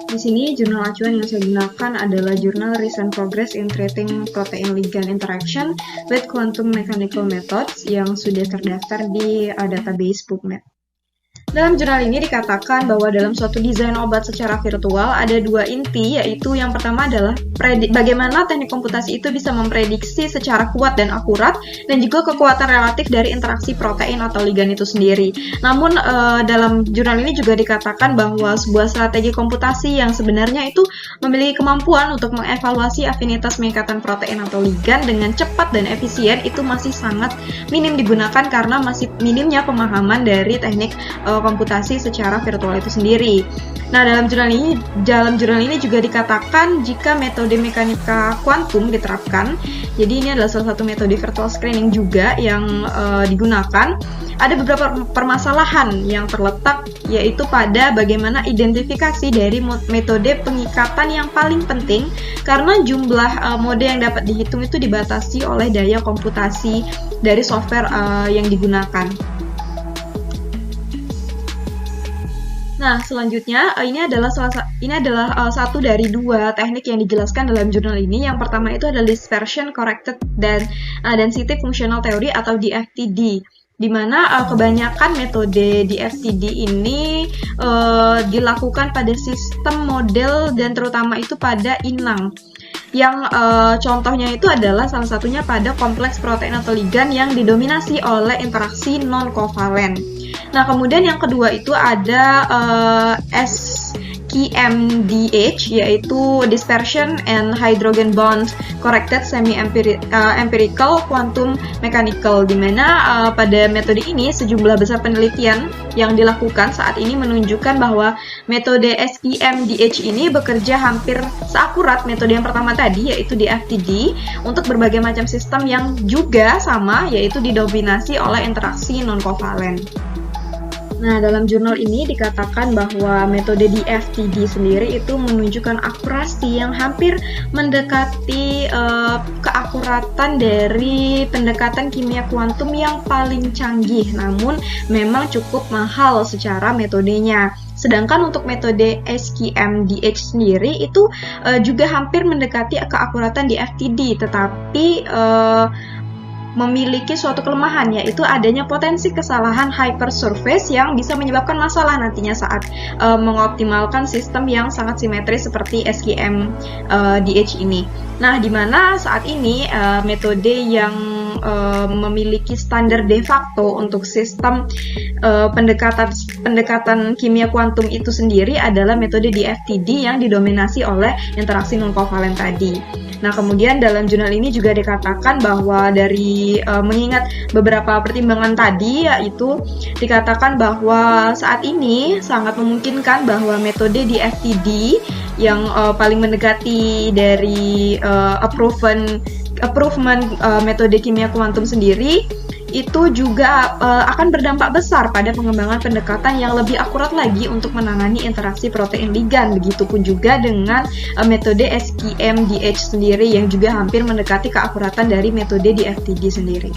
Di sini jurnal acuan yang saya gunakan adalah jurnal Recent Progress in Treating Protein Ligand Interaction with Quantum Mechanical Methods yang sudah terdaftar di database PubMed. Dalam jurnal ini dikatakan bahwa dalam suatu desain obat secara virtual ada dua inti, yaitu yang pertama adalah bagaimana teknik komputasi itu bisa memprediksi secara kuat dan akurat, dan juga kekuatan relatif dari interaksi protein atau ligan itu sendiri. Namun dalam jurnal ini juga dikatakan bahwa sebuah strategi komputasi yang sebenarnya itu memiliki kemampuan untuk mengevaluasi afinitas mengikatan protein atau ligan dengan cepat dan efisien itu masih sangat minim digunakan karena masih minimnya pemahaman dari teknik komputasi secara virtual itu sendiri. Nah, dalam jurnal ini juga dikatakan jika metode mekanika kuantum diterapkan, jadi ini adalah salah satu metode virtual screening juga yang digunakan. Ada beberapa permasalahan yang terletak yaitu pada bagaimana identifikasi dari metode pengikatan yang paling penting karena jumlah mode yang dapat dihitung itu dibatasi oleh daya komputasi dari software yang digunakan. Nah, selanjutnya ini adalah satu dari dua teknik yang dijelaskan dalam jurnal ini. Yang pertama itu adalah dispersion corrected dan density functional theory atau DFTD, di mana kebanyakan metode DFTD ini dilakukan pada sistem model dan terutama itu pada inang. Yang contohnya itu adalah salah satunya pada kompleks protein atau ligan yang didominasi oleh interaksi non-kovalen. Nah, kemudian yang kedua itu ada SQMDH, yaitu Dispersion and Hydrogen Bond Corrected Semi-Empirical Quantum Mechanical, di mana pada metode ini sejumlah besar penelitian yang dilakukan saat ini menunjukkan bahwa metode SQMDH ini bekerja hampir seakurat metode yang pertama tadi, yaitu DFTD, untuk berbagai macam sistem yang juga sama, yaitu didominasi oleh interaksi non-kovalen. Nah, dalam jurnal ini dikatakan bahwa metode DFTD sendiri itu menunjukkan akurasi yang hampir mendekati keakuratan dari pendekatan kimia kuantum yang paling canggih, namun memang cukup mahal secara metodenya. Sedangkan untuk metode SQMDH sendiri itu juga hampir mendekati keakuratan DFTD, tetapi memiliki suatu kelemahan, yaitu adanya potensi kesalahan hypersurface yang bisa menyebabkan masalah nantinya saat mengoptimalkan sistem yang sangat simetris seperti SQMDH ini. Nah, di mana saat ini metode yang memiliki standar de facto untuk sistem pendekatan kimia kuantum itu sendiri adalah metode DFTD yang didominasi oleh interaksi non-kovalen tadi. Nah, kemudian dalam jurnal ini juga dikatakan bahwa dari mengingat beberapa pertimbangan tadi, yaitu dikatakan bahwa saat ini sangat memungkinkan bahwa metode DFTD yang paling mendekati dari improvement metode kimia kuantum sendiri itu juga akan berdampak besar pada pengembangan pendekatan yang lebih akurat lagi untuk menangani interaksi protein ligan. Begitupun juga dengan metode SQMDH sendiri yang juga hampir mendekati keakuratan dari metode DFTD sendiri.